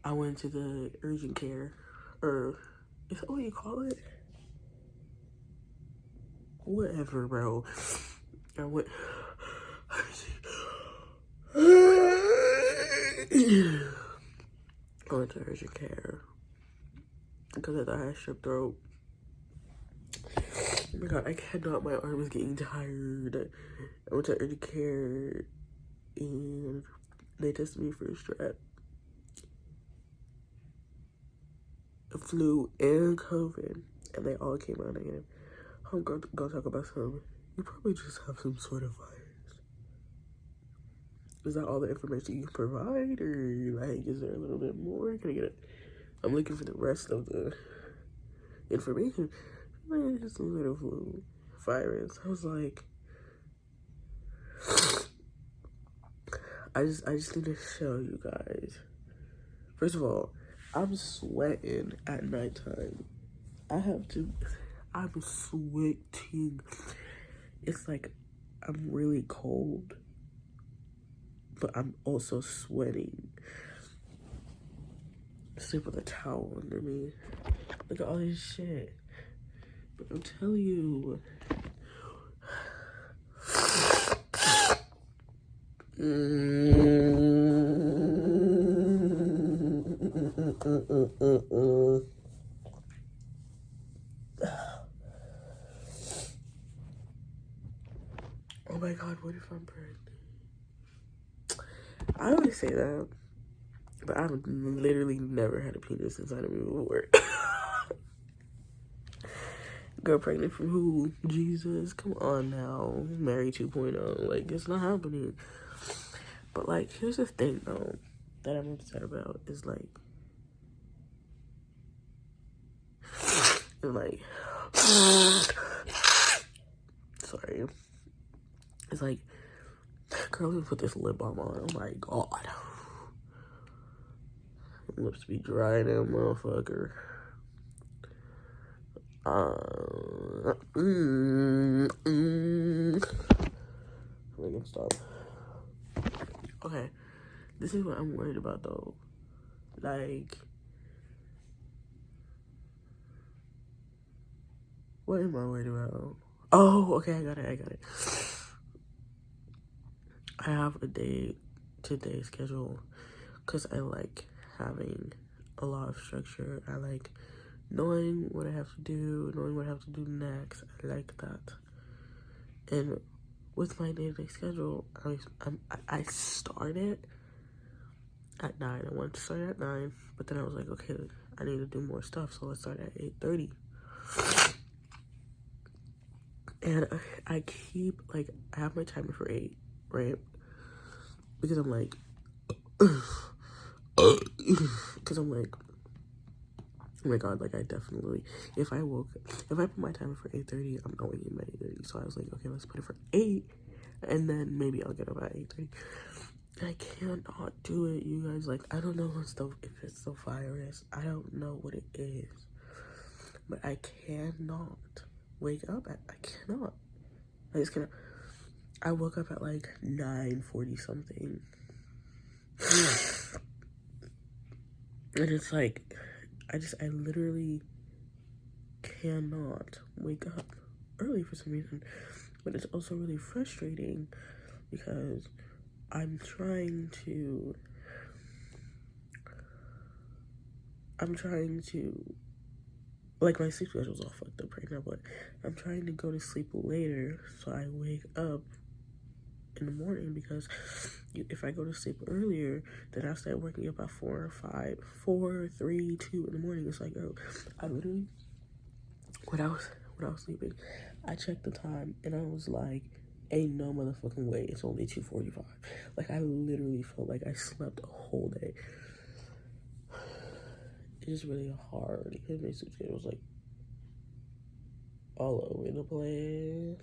I went to the urgent care, or is that what you call it? Whatever, bro. I went. I went to urgent care because I thought I had strep throat. Oh my god, I cannot. My arm is getting tired. I went to urgent care and they tested me for strep, flu, and COVID, and they all came out negative. I'm going to go talk about some. You probably just have some sort of virus. Is that all the information you can provide, or like, is there a little bit more? Can I get it? I'm looking for the rest of the information. Like, it's just a little flu virus. I was like, I just need to show you guys. First of all, I'm sweating at nighttime. I'm sweating. It's like I'm really cold, but I'm also sweating. Sleep with a towel under me. Look at all this shit. But I'm telling you. Oh my god, what if I'm pregnant? I always say that, but I've literally never had a penis inside of me before. Girl pregnant from who? Jesus, come on now. Mary 2.0. Like, it's not happening. But, like, here's the thing, though, that I'm upset about is, like, sorry. It's like, girl, let me put this lip balm on. Oh my god. Lips be dry, that motherfucker. Make him stop. Okay, this is what I'm worried about, though. Like, what am I worried about? Oh, okay, I got it. I have a day-to-day schedule because I like having a lot of structure. I like knowing what I have to do, knowing what I have to do next. I like that. And with my day-to-day schedule, I started at 9. I wanted to start at 9, but then I was like, okay, I need to do more stuff, so let's start at 8:30. And I keep, like, I have my timer for 8, right? Because I'm like, oh my god, like, I definitely, if I put my timer for 8:30, I'm going in by 8:30. So I was like, okay, let's put it for 8, and then maybe I'll get up at 8:30. And I cannot do it, you guys. Like, I don't know if it's the virus. I don't know what it is. But I cannot wake up I cannot. I just cannot. I woke up at like 9:40 something. And it's like, I literally cannot wake up early for some reason. But it's also really frustrating because I'm trying to, like, my sleep schedule's all fucked up right now, but I'm trying to go to sleep later so I wake up in the morning, because if I go to sleep earlier, then I start waking up at 4 or 5, 4, 3, 2 in the morning. It's like, oh, I literally, when I was sleeping, I checked the time and I was like, ain't no motherfucking way, it's only 2:45. Like, I literally felt like I slept a whole day. It's really hard because my sleep schedule was like all over the place.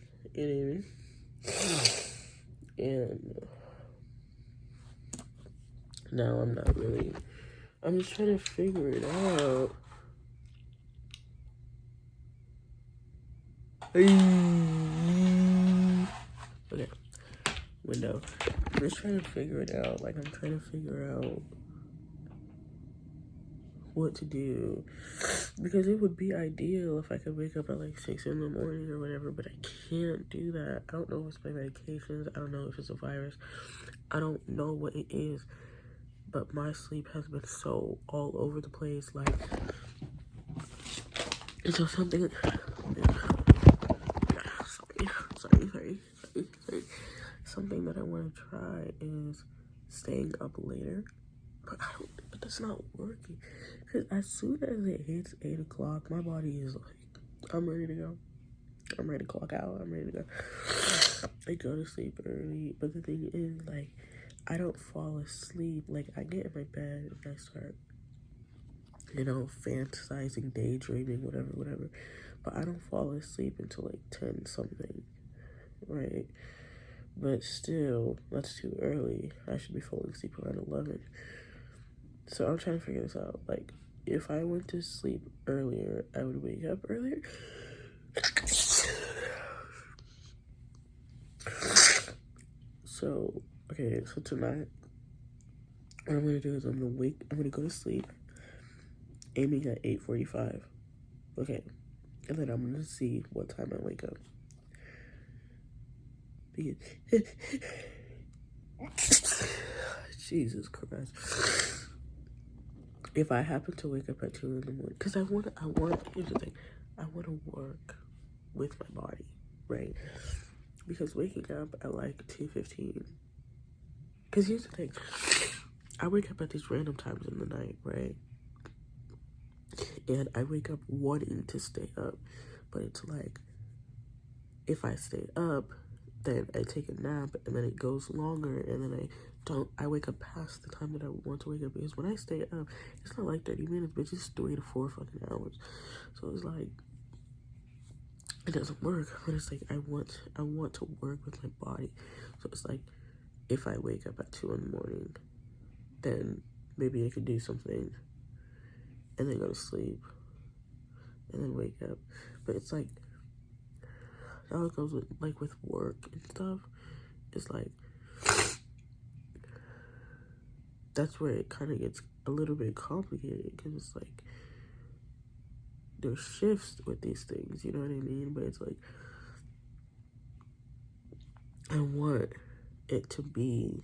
And now I'm just trying to figure it out. Okay, window. I'm just trying to figure it out. Like, I'm trying to figure out what to do, because it would be ideal if I could wake up at like 6 in the morning or whatever, but I can't do that. I don't know if it's my medications. I don't know if it's a virus. I don't know what it is, but my sleep has been so all over the place. Like, and so something, sorry. Something that I want to try is staying up later, but that's not working. Because as soon as it hits 8 o'clock, my body is like, I'm ready to go. I'm ready to clock out. I'm ready to go. I go to sleep early, but the thing is, like, I don't fall asleep. Like, I get in my bed and I start, fantasizing, daydreaming, whatever. But I don't fall asleep until like 10 something, right? But still, that's too early. I should be falling asleep around 11. So I'm trying to figure this out. Like, if I went to sleep earlier, I would wake up earlier. So tonight, what I'm gonna do is I'm gonna go to sleep, aiming at 8:45. Okay. And then I'm gonna see what time I wake up. Jesus Christ. If I happen to wake up at 2 in the morning, because here's the thing, I want to work with my body, right? Because waking up at like 2:15, because here's the thing, I wake up at these random times in the night, right? And I wake up wanting to stay up, but it's like, if I stay up, then I take a nap, and then it goes longer, and then I wake up past the time that I want to wake up, because when I stay up, it's not like 30 minutes, but it's 3 to 4 fucking hours. So it's like, it doesn't work, but it's like, I want to work with my body. So it's like, if I wake up at 2 in the morning, then maybe I could do something, and then go to sleep, and then wake up. But it's like, how it goes with work and stuff, it's like, that's where it kind of gets a little bit complicated, because it's like, there's shifts with these things, you know what I mean? But it's like, I want it to be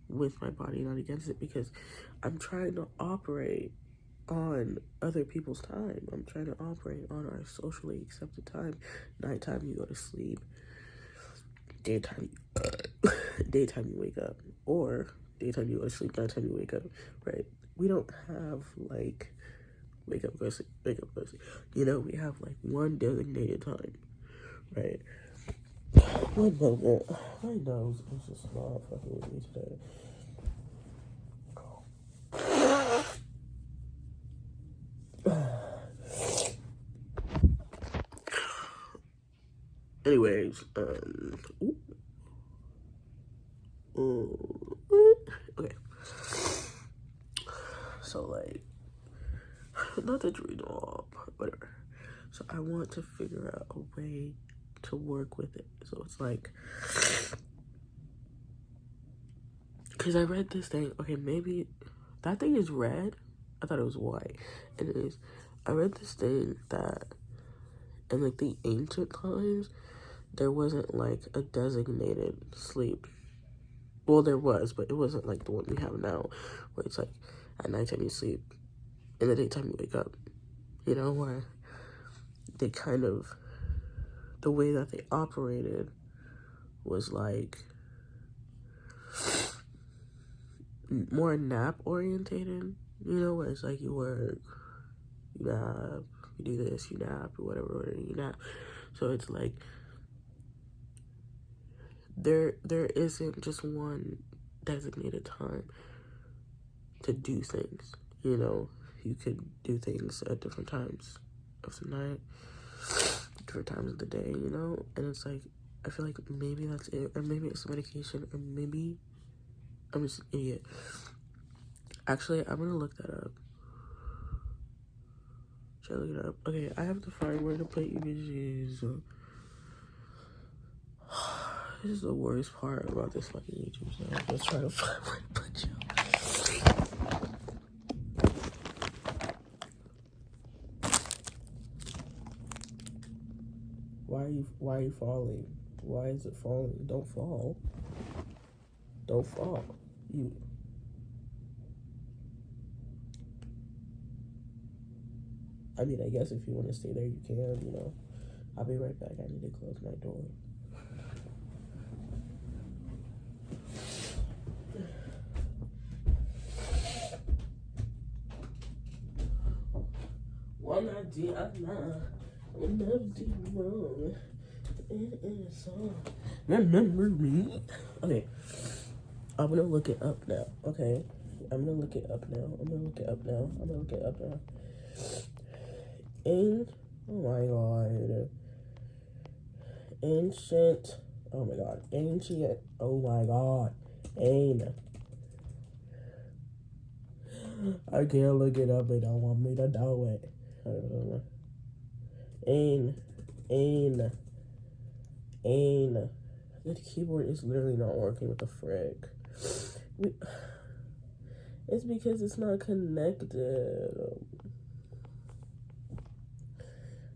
with my body, not against it, because I'm trying to operate on other people's time. I'm trying to operate on our socially accepted time. Nighttime, you go to sleep. Daytime, you wake up. Or daytime, you go to sleep. Nighttime, you wake up, right? We don't have, like, wake up, go sleep, wake up, go sleep. We have, like, one designated time, right? One moment. My nose is just not fucking with me today. Anyways, okay. So, like, not to read all, whatever. So I want to figure out a way to work with it. So it's like, because I read this thing, okay, maybe that thing is red. I thought it was white. And it is. I read this thing that in like the ancient times, there wasn't like a designated sleep. Well, there was, but it wasn't like the one we have now, where it's like at nighttime you sleep, in the daytime you wake up. Where they kind of, the way that they operated was like more nap orientated, where it's like you work, you nap, you do this, you nap, or whatever, you nap. So it's like, there isn't just one designated time to do things, You could do things at different times of the night, different times of the day, And it's like, I feel like maybe that's it, or maybe it's medication, or maybe I'm just an idiot. Actually, I'm gonna look that up. Should I look it up? Okay, I have to find where to put images. This is the worst part about this fucking YouTube channel. Let's try to find where to put you. are you falling? Why is it falling? Don't fall. Don't fall. I mean, I guess if you want to stay there, you can, you know. I'll be right back. I need to close my door. One idea, never did wrong. Remember me. Okay. I'm gonna look it up now. Okay. I'm gonna look it up now. Oh my god. Ancient. Oh my god. Ancient. Oh my god. I can't look it up. They don't want me to do it. The keyboard is literally not working. What the frick? It's because it's not connected.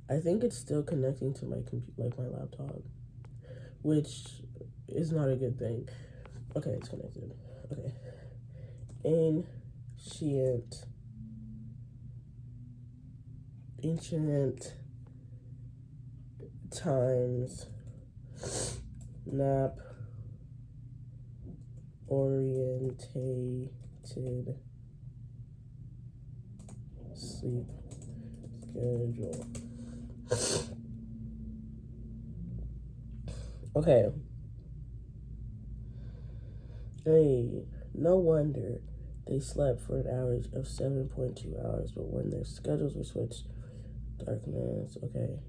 I think it's still connecting to my computer, like my laptop, which is not a good thing. Okay, it's connected. Okay. Ancient times nap orientated sleep schedule. Okay. Hey, no wonder they slept for an average of 7.2 hours, but when their schedules were switched, darkness, okay.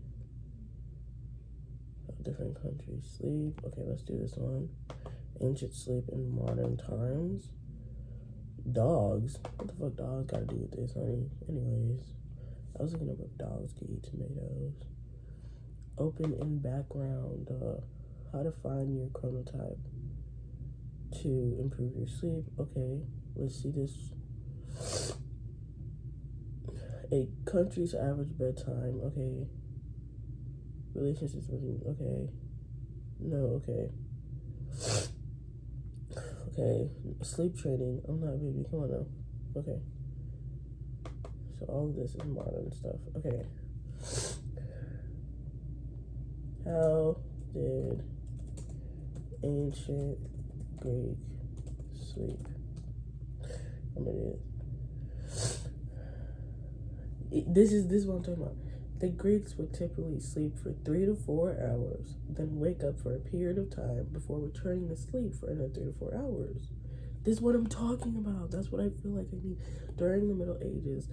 Different countries sleep. Okay, let's do this one. Ancient sleep in modern times. Dogs. What the fuck dogs gotta do with this, honey? Anyways, I was looking up if dogs can eat tomatoes. Open in background. How to find your chronotype to improve your sleep. Okay, let's see this. A country's average bedtime. Okay. Relationships with, okay. No, okay. Okay. Sleep training. I'm not, baby. Come on now. Okay. So all of this is modern stuff. Okay. How did ancient Greek sleep? I'm gonna do it. This is what I'm talking about. The Greeks would typically sleep for 3 to 4 hours, then wake up for a period of time before returning to sleep for another 3 to 4 hours. This is what I'm talking about. That's what I feel like I need. During the Middle Ages,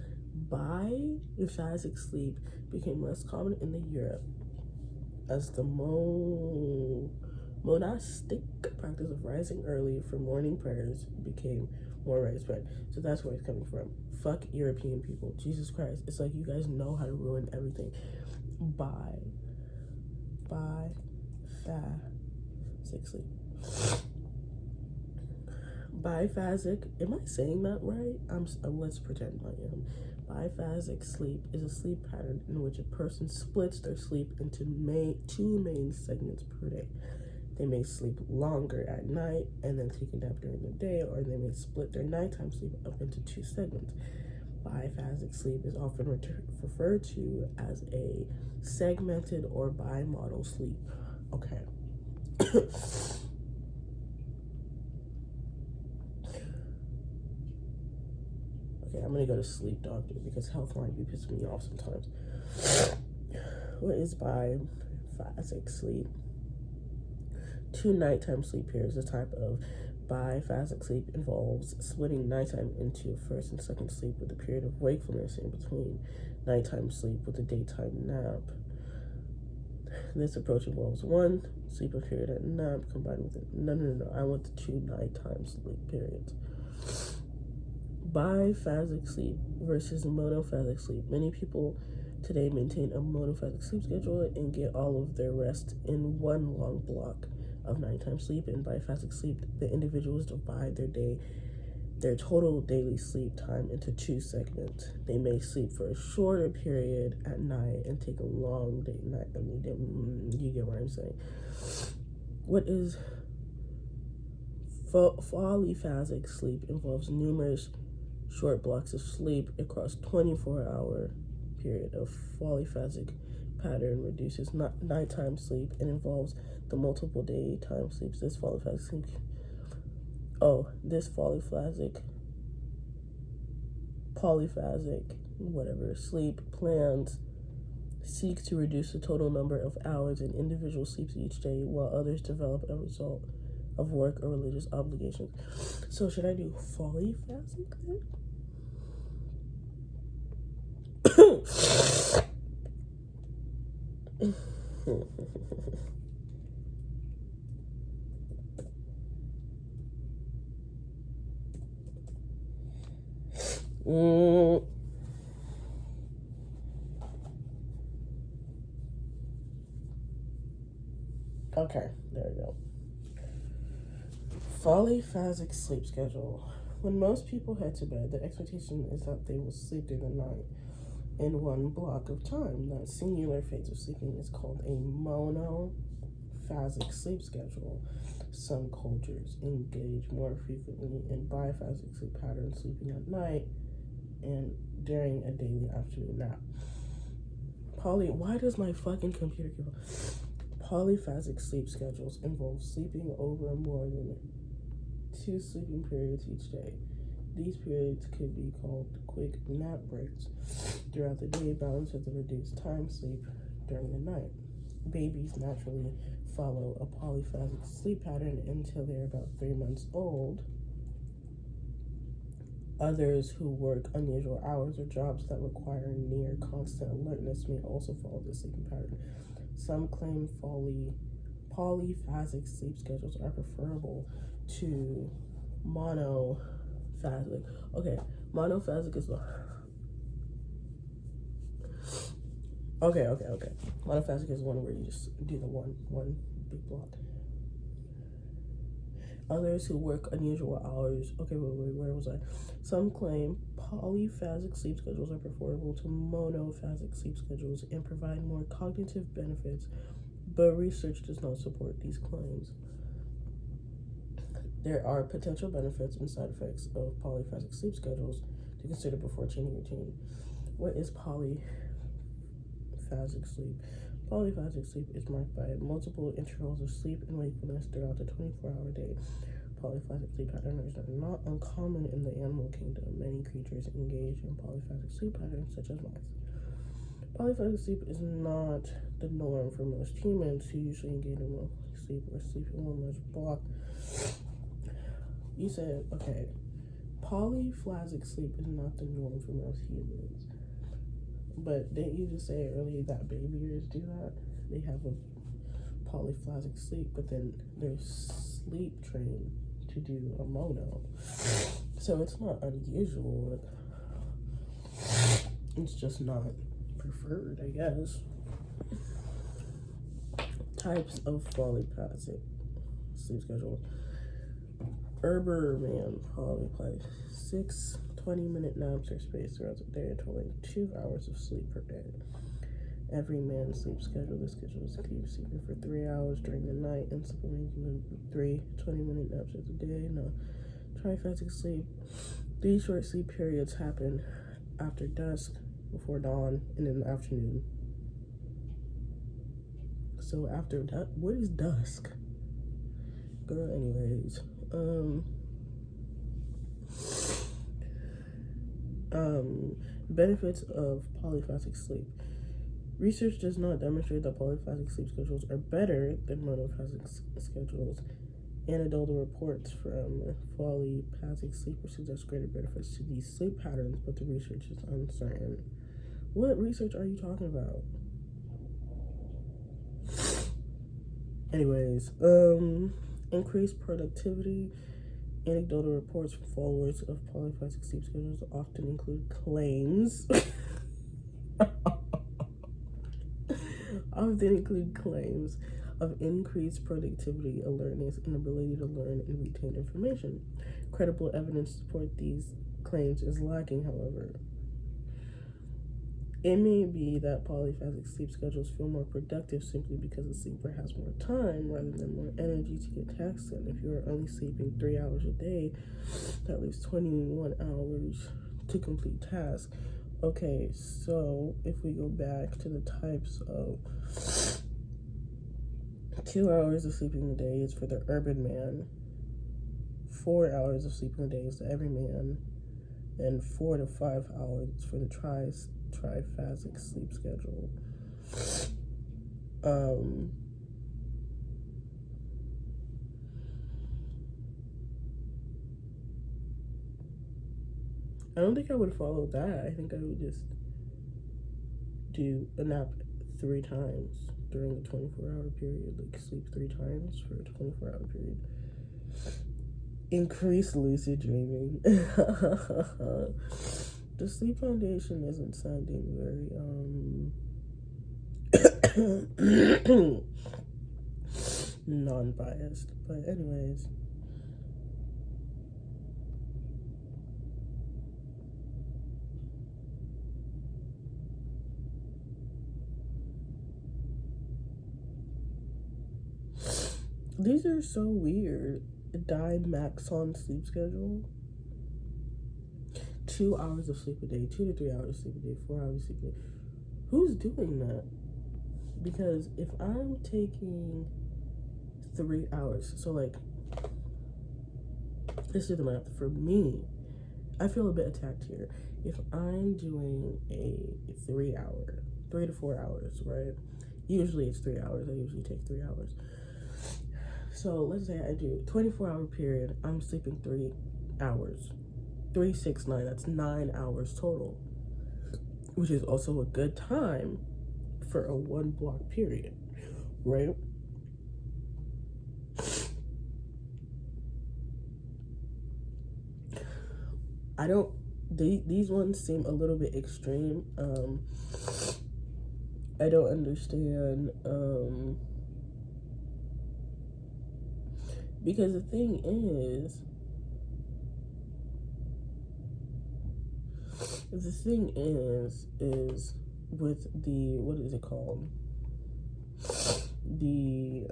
biphasic sleep became less common in the Europe as the monastic practice of rising early for morning prayers became more widespread. So that's where it's coming from. Fuck European people. Jesus Christ. It's like you guys know how to ruin everything. Biphasic sleep. Biphasic. Am I saying that right? Let's pretend I am. Biphasic sleep is a sleep pattern in which a person splits their sleep into two main segments per day. They may sleep longer at night and then take a nap during the day, or they may split their nighttime sleep up into 2 segments. Biphasic sleep is often referred to as a segmented or bimodal sleep. Okay. Okay, I'm gonna go to sleep doctor because health might be pissing me off sometimes. What is biphasic sleep? 2 nighttime sleep periods. The type of biphasic sleep involves splitting nighttime into first and second sleep with a period of wakefulness in between nighttime sleep with a daytime nap. This approach involves 1 sleep period at nap combined with no. I want the 2 nighttime sleep periods. Biphasic sleep versus monophasic sleep. Many people today maintain a monophasic sleep schedule and get all of their rest in one long block of nighttime sleep. In biphasic sleep, the individuals divide their day their total daily sleep time into 2 segments. They may sleep for a shorter period at night and take a long day night. I mean, you get what I'm saying. What is polyphasic sleep? Involves numerous short blocks of sleep across 24-hour period. A polyphasic pattern reduces nighttime sleep and involves the multiple daytime sleeps. This polyphasic sleep plans seek to reduce the total number of hours an individual sleeps each day, while others develop a result of work or religious obligations. So should I do polyphasic then? Okay, there we go. Polyphasic sleep schedule. When most people head to bed, the expectation is that they will sleep through the night in one block of time. That singular phase of sleeping is called a monophasic sleep schedule. Some cultures engage more frequently in biphasic sleep patterns, sleeping at night and during a daily afternoon nap. Why does my fucking computer give up? Polyphasic sleep schedules involve sleeping over more than 2 sleeping periods each day. These periods could be called quick nap breaks throughout the day, balanced with the reduced time sleep during the night. Babies naturally follow a polyphasic sleep pattern until they're about 3 months old. Others who work unusual hours or jobs that require near constant alertness may also follow this sleeping pattern. Some claim polyphasic sleep schedules are preferable to monophasic. Okay, monophasic is the... Okay. Monophasic is one where you just do the one big block. Others who work unusual hours. Okay, wait, where was I? Some claim polyphasic sleep schedules are preferable to monophasic sleep schedules and provide more cognitive benefits, but research does not support these claims. There are potential benefits and side effects of polyphasic sleep schedules to consider before changing routine. What is polyphasic sleep? Polyphasic sleep is marked by multiple intervals of sleep and wakefulness throughout the 24-hour day. Polyphasic sleep patterns are not uncommon in the animal kingdom. Many creatures engage in polyphasic sleep patterns, such as mice. Polyphasic sleep is not the norm for most humans who usually engage in sleep or sleep in one large block. You said, okay, polyphasic sleep is not the norm for most humans. But didn't you just say earlier that babies do that? They have a polyphasic sleep, but then they're sleep trained to do a mono. So it's not unusual. It's just not preferred, I guess. Types of polyphasic sleep schedule. Urban polyphasic 6 20-minute naps are spaced throughout the day, totaling 2 hours of sleep per day. Every man's sleep schedule. This schedule is keep sleeping for 3 hours during the night and supplementing with 3 20-minute naps of the day. No. Triphasic sleep. These short sleep periods happen after dusk, before dawn, and in the afternoon. So after that, what is dusk? Girl, anyways. Benefits of polyphasic sleep. Research does not demonstrate that polyphasic sleep schedules are better than monophasic schedules. Anecdotal reports from polyphasic sleepers suggest greater benefits to these sleep patterns, but the research is uncertain. What research are you talking about? Anyways, increased productivity. Anecdotal reports from followers of polyphasic sleep schedules often include claims of increased productivity, alertness, and ability to learn and retain information. Credible evidence to support these claims is lacking, however. It may be that polyphasic sleep schedules feel more productive simply because the sleeper has more time rather than more energy to get tasks done. If you are only sleeping 3 hours a day, that leaves 21 hours to complete tasks. Okay, so if we go back to the types of 2 hours of sleeping a day is for the urban man, 4 hours of sleeping a day is the everyman, and 4 to 5 hours for the triphasic sleep schedule. I don't think I would follow that. I think I would just do a nap 3 times during a 24-hour period, like sleep 3 times for a 24-hour period. Increase lucid dreaming. The Sleep Foundation isn't sounding very non-biased, but anyways. These are so weird. Dimaxon sleep schedule. 2 hours of sleep a day, 2 to 3 hours of sleep a day, 4 hours of sleep a day. Who's doing that? Because if I'm taking 3 hours, so like, let's do the math. For me, I feel a bit attacked here. If I'm doing a 3 to 4 hours, right? Usually it's 3 hours. I usually take 3 hours. So let's say I do 24-hour period. I'm sleeping 3 hours. 3, 6, 9. That's 9 hours total, which is also a good time for a 1 block period, right? These ones seem a little bit extreme. I don't understand, because the thing is with the, what is it called? The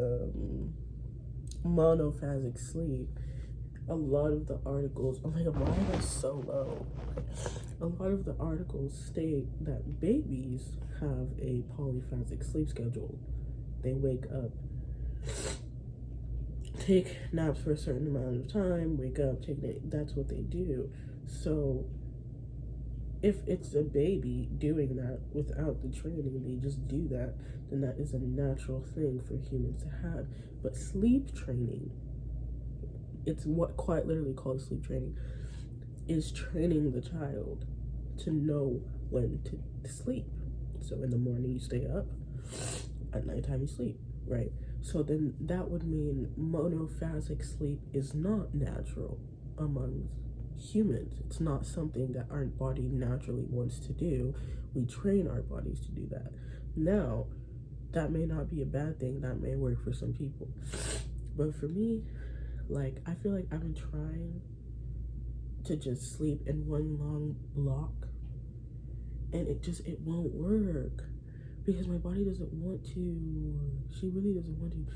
monophasic sleep, a lot of the articles, oh my god, why am I so low? A lot of the articles state that babies have a polyphasic sleep schedule. They wake up, take naps for a certain amount of time, wake up, that's what they do. So if it's a baby doing that without the training, they just do that, then that is a natural thing for humans to have. But sleep training, it's what quite literally called sleep training, is training the child to know when to sleep. So in the morning you stay up, at nighttime you sleep, right? So then that would mean monophasic sleep is not natural among humans. It's not something that our body naturally wants to do. We train our bodies to do that. Now, that may not be a bad thing. That may work for some people. But for me, like, I feel like I've been trying to just sleep in one long block, and it won't work. Because my body doesn't want to. She really doesn't want to.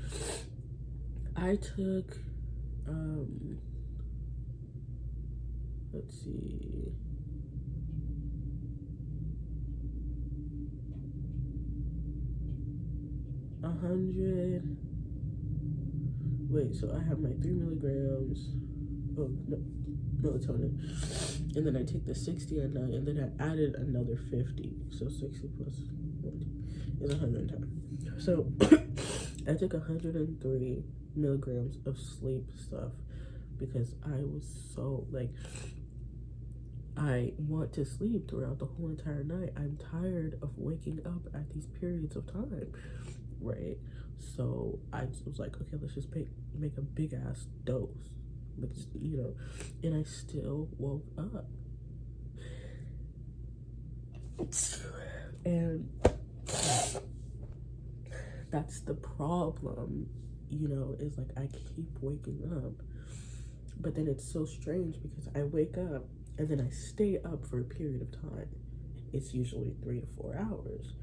I took, let's see. So I have my 3 milligrams of melatonin, and then I take the 60 at night, and then I added another 50. So 60 plus 1 is 110. So I took 103 milligrams of sleep stuff because I was so, like, I want to sleep throughout the whole entire night. I'm tired of waking up at these periods of time, right? So I was like, okay, let's just make a big ass dose, because, you know, and I still woke up. And That's the problem, you know, is like I keep waking up, but then it's so strange because I wake up and then I stay up for a period of time. It's usually 3 to 4 hours.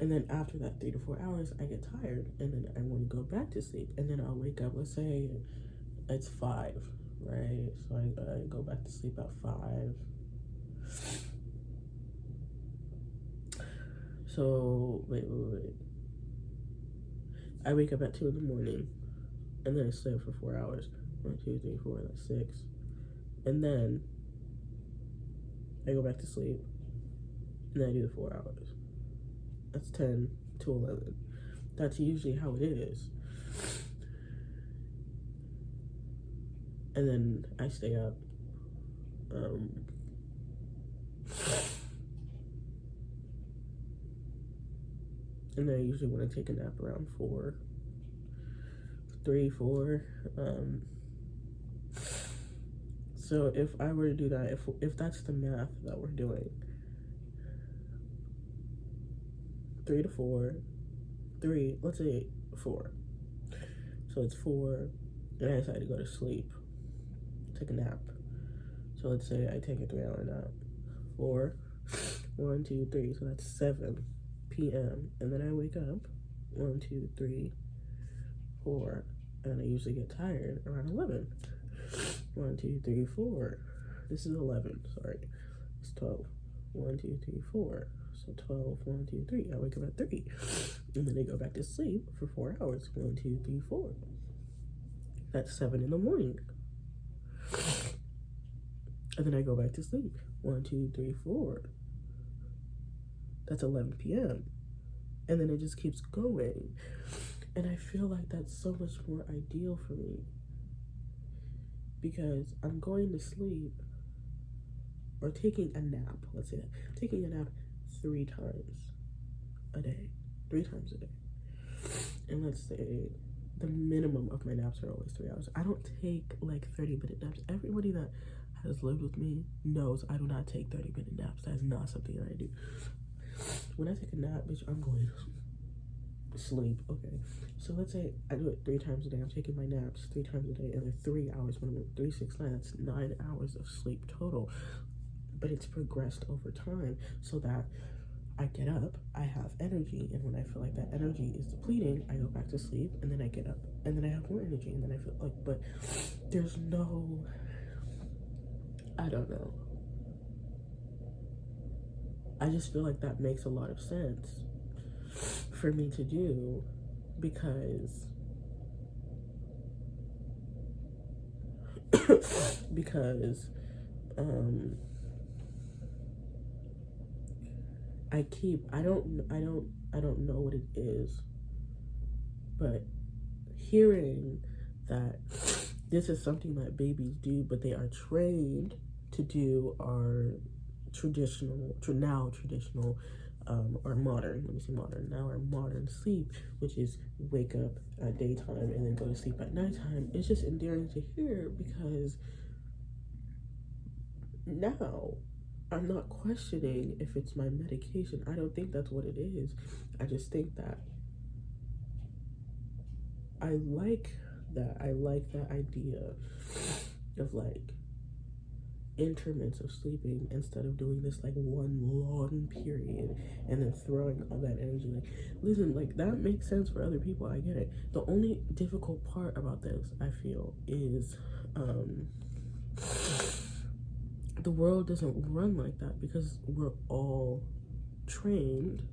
And then after that 3 to 4 hours, I get tired and then I want to go back to sleep. And then I'll wake up, let's say it's 5, right? So I go back to sleep at 5. So, wait. I wake up at 2 in the morning and then I sleep for 4 hours. 1, 2, 3, 4, that's 6. And then I go back to sleep and then I do the 4 hours. That's 10 to 11. That's usually how it is. And then I stay up. And then I usually want to take a nap around 4. 3, 4. So if I were to do that, if that's the math that we're doing, 3 to 4, 3, let's say 4. So it's 4, and I decide to go to sleep, take a nap. So let's say I take a 3-hour nap. 4, 1, 2, 3, so that's 7 p.m. And then I wake up, 1, 2, 3, 4, and I usually get tired around 11. 1, 2, 3, 4. This is 11, sorry. It's 12. 1, 2, 3, 4. So 12, 1, 2, 3. I wake up at 3. And then I go back to sleep for 4 hours. 1, 2, 3, 4. That's 7 in the morning. And then I go back to sleep. 1, 2, 3, 4. That's 11 p.m. And then it just keeps going. And I feel like that's so much more ideal for me. Because I'm going to sleep or taking a nap, let's say that. Taking a nap 3 times a day. 3 times a day. And let's say the minimum of my naps are always 3 hours. I don't take like 30-minute naps. Everybody that has lived with me knows I do not take 30-minute naps. That is not something that I do. When I take a nap, bitch, I'm going to sleep. Okay, so let's say I do it 3 times a day. I'm taking my naps 3 times a day, and they're 3 hours. When I'm at 3, 6, 9, that's 9 hours of sleep total. But it's progressed over time so that I get up, I have energy, and when I feel like that energy is depleting, I go back to sleep, and then I get up, and then I have more energy, and then I feel like, but there's no, I don't know. I just feel like that makes a lot of sense for me to do because I don't know what it is, but hearing that this is something that babies do, but they are trained to do our traditional or modern, let me say modern, now our modern sleep, which is wake up at daytime and then go to sleep at nighttime. It's just endearing to hear because now I'm not questioning if it's my medication. I don't think that's what it is. I just think that I like that idea of like increments of sleeping instead of doing this like one long period and then throwing all that energy. Like, listen, like that makes sense for other people. I get it. The only difficult part about this, I feel, is the world doesn't run like that because we're all trained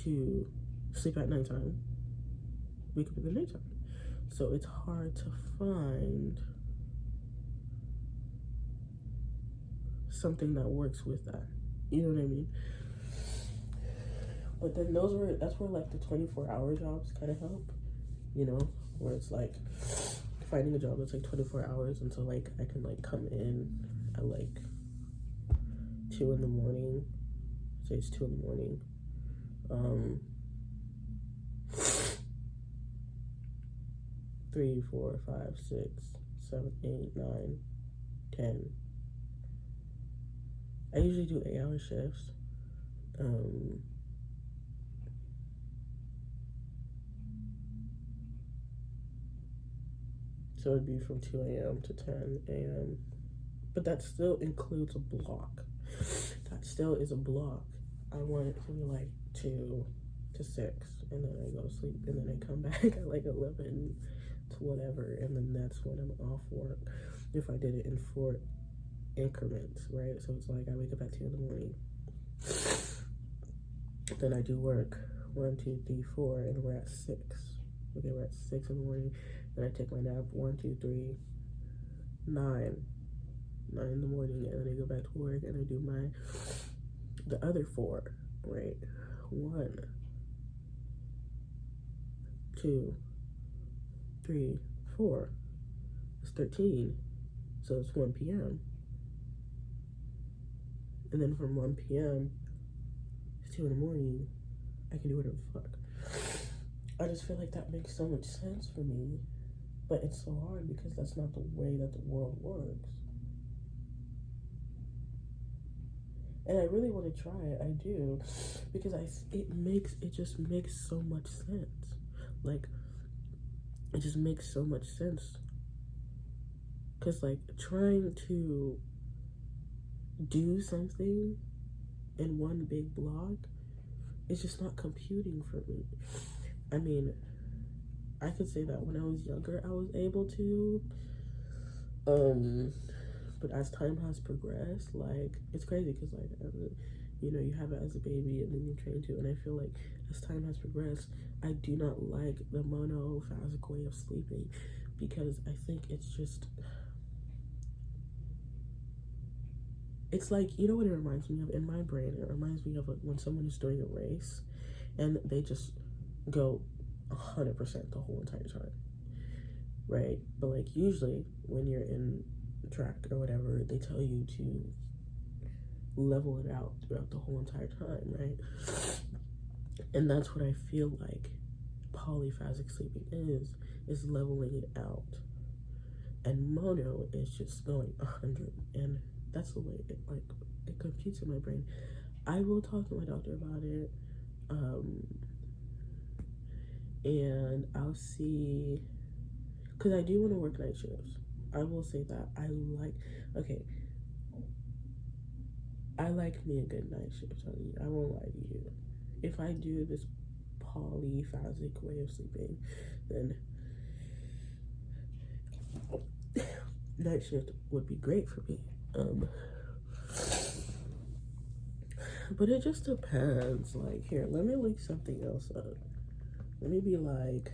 to sleep at nighttime, wake up in the daytime. So it's hard to find something that works with that. You know what I mean? But then that's where like the 24-hour jobs kind of help, you know, where it's like finding a job that's like 24 hours until like I can like come in at like 2 in the morning. Say it's 2 in the morning. 3, 4, 5, 6, 7, 8, 9, 10. I usually do 8-hour shifts. So it'd be from 2 a.m. to 10 a.m. But that still includes a block. That still is a block. I want it to be like 2 to 6, and then I go to sleep, and then I come back at like 11 to whatever, and then that's when I'm off work. If I did it in 4 increments, right? So it's like I wake up at 2 in the morning, then I do work 1, 2, 3, 4, and we're at 6. Okay, we're at 6 in the morning. Then I take my nap 1, 2, 3, 9 in the morning, and then I go back to work and I do the other 4, right? 1, 2, 3, 4. It's 13, so it's 1 p.m. And then from 1 p.m. to 2 in the morning, I can do whatever the fuck. I just feel like that makes so much sense for me, but it's so hard because that's not the way that the world works. And I really want to try it. I do, because it just makes so much sense. Like, it just makes so much sense. Because like trying to do something in one big block is just not computing for me. I mean, I could say that when I was younger, I was able to, but as time has progressed, like, it's crazy because, like, you have it as a baby and then you train to, and I feel like as time has progressed, I do not like the monophasic way of sleeping, because I think it's just, it's like, you know what it reminds me of in my brain? It reminds me of when someone is doing a race and they just go 100% the whole entire time, right? But like usually when you're in track or whatever, they tell you to level it out throughout the whole entire time, right? And that's what I feel like polyphasic sleeping is leveling it out. And mono is just going 100, and that's the way it computes in my brain. I will talk to my doctor about it, and I'll see, because I do want to work night shifts. I will say that I like me a good night shift, honey. I won't lie to you. If I do this polyphasic way of sleeping, then night shift would be great for me. But it just depends. Like, here, let me look something else up. Let me be like,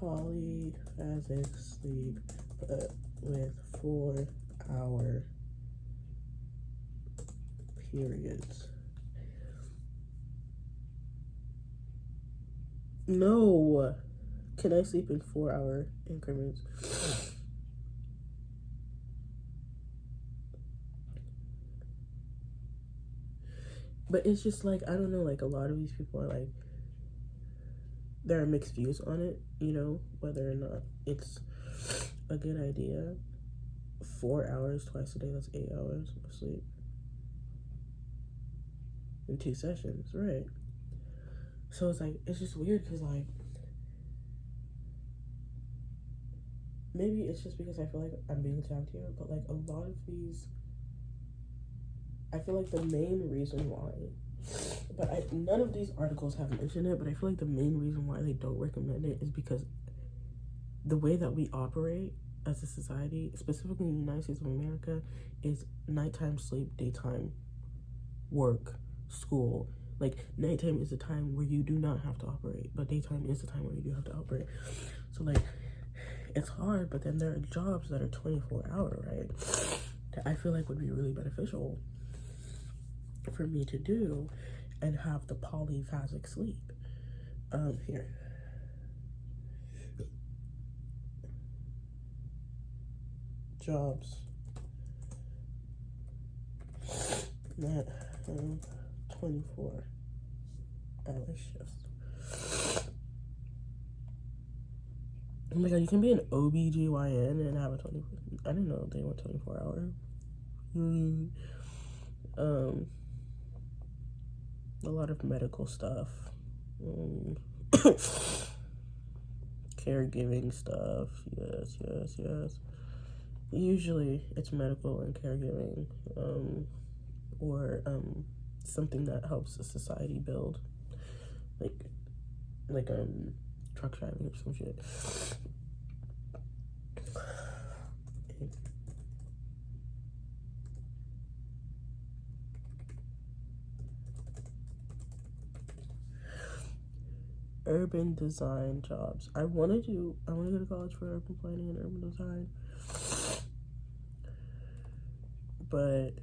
polyphasic sleep, but with 4-hour periods. No. Can I sleep in 4-hour increments? But it's just like, I don't know, like a lot of these people are like, there are mixed views on it, whether or not it's a good idea. 4 hours twice a day, that's 8 hours of sleep in 2 sessions, right? So it's like, it's just weird because, like, maybe it's just because I feel like I'm being attacked here, but like a lot of these, I feel like the main reason why, but none of these articles have mentioned it, but I feel like the main reason why they don't recommend it is because the way that we operate as a society, specifically in the United States of America, is nighttime sleep, daytime work, school. Like, nighttime is the time where you do not have to operate, but daytime is the time where you do have to operate. So, like, it's hard, but then there are jobs that are 24-hour, right? That I feel like would be really beneficial for me to do and have the polyphasic sleep. Here. Jobs that 24-hour shifts. Oh my god, you can be an OBGYN and have a 24. I didn't know they went 24-hour. A lot of medical stuff. Caregiving stuff. Yes, yes, yes. Usually it's medical and caregiving, or something that helps the society build, like like truck driving or some shit. Urban design jobs. I want to go to college for urban planning and urban design, but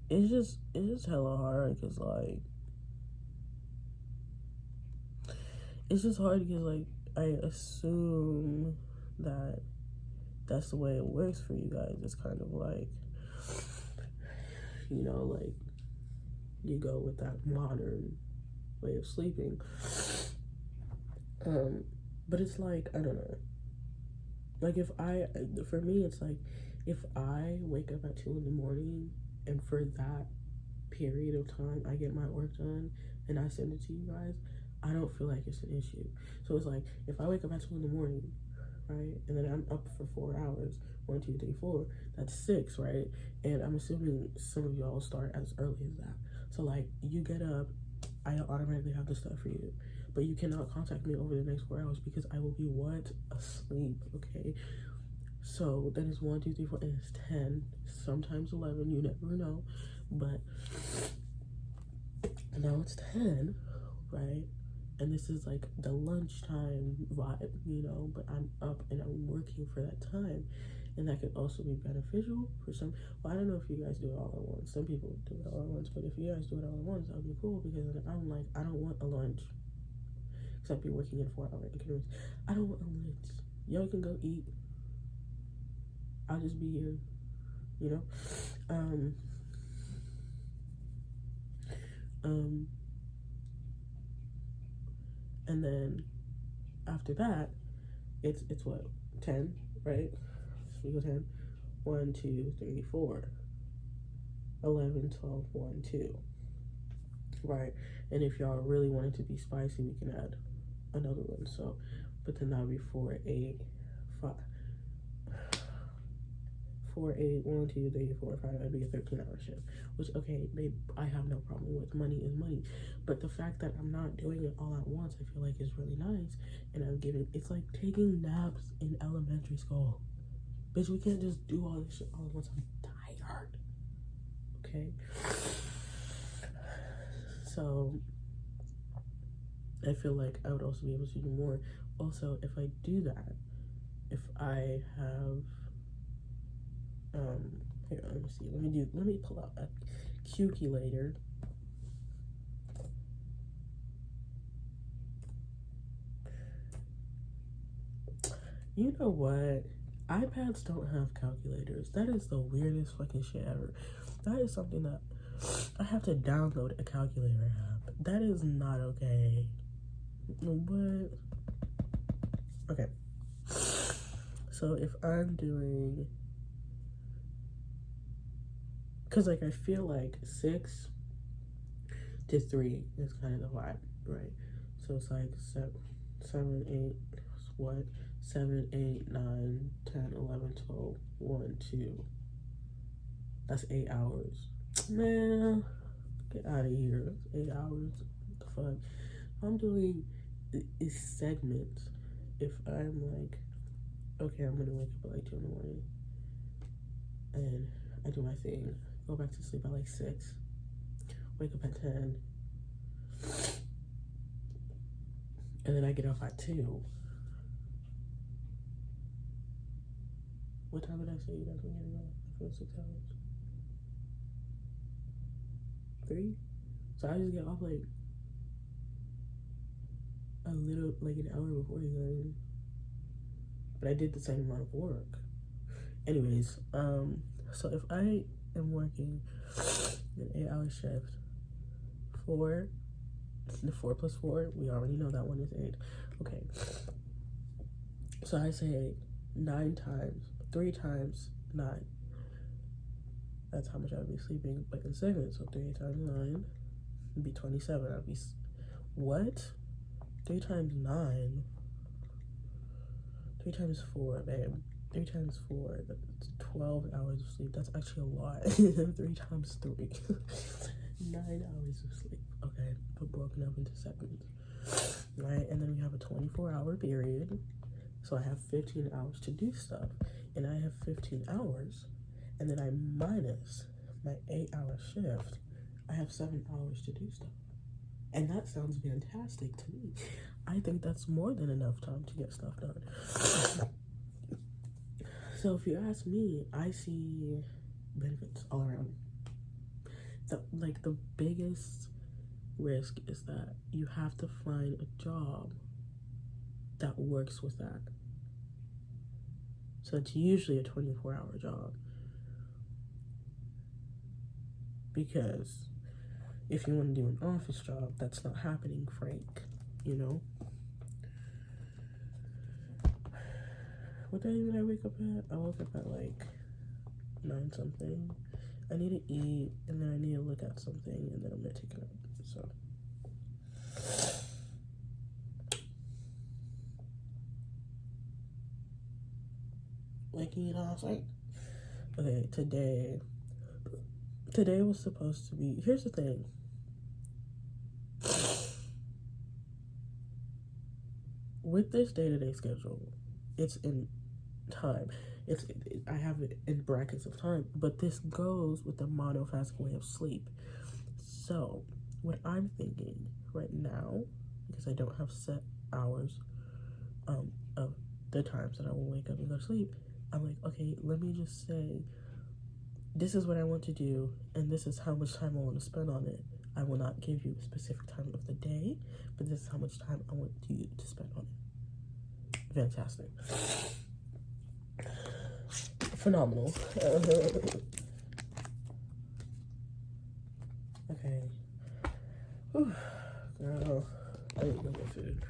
it's just hella hard because like it's just hard because like I assume that that's the way it works for you guys. It's kind of like, you know, like you go with that modern way of sleeping. But it's like, I don't know. Like for me, it's like if I wake up at 2 in the morning and for that period of time I get my work done and I send it to you guys, I don't feel like it's an issue. So it's like if I wake up at 2 in the morning, right, and then I'm up for 4 hours, 1, 2, 3, 4, that's 6, right? And I'm assuming some of y'all start as early as that. So like you get up, I automatically have the stuff for you. But you cannot contact me over the next 4 hours because I will be what? Asleep, okay? So that is 1, 2, 3, 4, and it's 10, sometimes 11, you never know. But now it's 10, right? And this is like the lunchtime vibe, you know, but I'm up and I'm working for that time. And that could also be beneficial for some. Well, I don't know if you guys do it all at once. Some people do it all at once, but if you guys do it all at once, that would be cool because I'm like, I don't want a lunch. Because I'd be working in 4-hour increments. I don't want a lunch. Y'all can go eat. I'll just be here, you know? And then after that, it's what? 10, right? So we go 10. 1, 2, 3, 4. 11, 12, 1, 2. Right? And if y'all really wanted to be spicy, we can add another one. So, but then that would be 4, 8, 5. 4, 8, 1, 2, 3, 4, 5. That'd be a 13-hour shift. Which, okay, babe, I have no problem with. Money is money. But the fact that I'm not doing it all at once, I feel like is really nice. And I'm giving, it's like taking naps in elementary school. Bitch, we can't just do all this shit all at once. I'm tired. Okay? So, I feel like I would also be able to do more. Also, if I do that, if I have, here, let me see. Let me pull out a calculator. You know what? iPads don't have calculators. That is the weirdest fucking shit ever. That is something that I have to download a calculator app. That is not okay. What? Okay. So if I'm doing, because like I feel like 6 to 3 is kind of the vibe, right? So it's like 7, 8, what? 7, 8, 9, 10, 11, 12, 1, 2. That's 8 hours. Man, get out of here. That's 8 hours. What the fuck? I'm doing is segments. If I'm like, okay, I'm gonna wake up at like 2 in the morning and I do my thing, go back to sleep at like 6, wake up at 10, and then I get off at 2. What time did I say you guys were getting off for 6 hours? 3? So I just get off like a little, like an hour before you guys. But I did the same amount of work. Anyways, so if I am working an 8-hour shift, 4 plus 4, we already know that one is 8. Okay. So I say 9 times, 3 times 9. That's how much I would be sleeping, like in segments. So 3 times 9 would be 27. I'd be What? 3 times 9. 3 times 4, babe. 3 times 4. That's 12 hours of sleep. That's actually a lot. 3 times 3. 9 hours of sleep. Okay, but broken up into segments. Right? And then we have a 24-hour period. So I have 15 hours to do stuff. And I have 15 hours. And then I minus my 8-hour shift. I have 7 hours to do stuff. And that sounds fantastic to me. I think that's more than enough time to get stuff done. So if you ask me, I see benefits all around. The biggest risk is that you have to find a job that works with that. So it's usually a 24-hour job. Because if you want to do an office job, that's not happening, Frank, you know? What time did I wake up at? I woke up at like 9 something. I need to eat, and then I need to look at something, and then I'm gonna take it out, so. Waking it off, like, okay, today was supposed to be, here's the thing. With this day-to-day schedule, it's in time. I have it in brackets of time, but this goes with the monophasic way of sleep. So what I'm thinking right now, because I don't have set hours of the times that I will wake up and go to sleep, I'm like, okay, let me just say, this is what I want to do, and this is how much time I want to spend on it. I will not give you a specific time of the day, but this is how much time I want you to spend on it. Fantastic. Phenomenal. Okay. Whew. Girl, I need to go get food.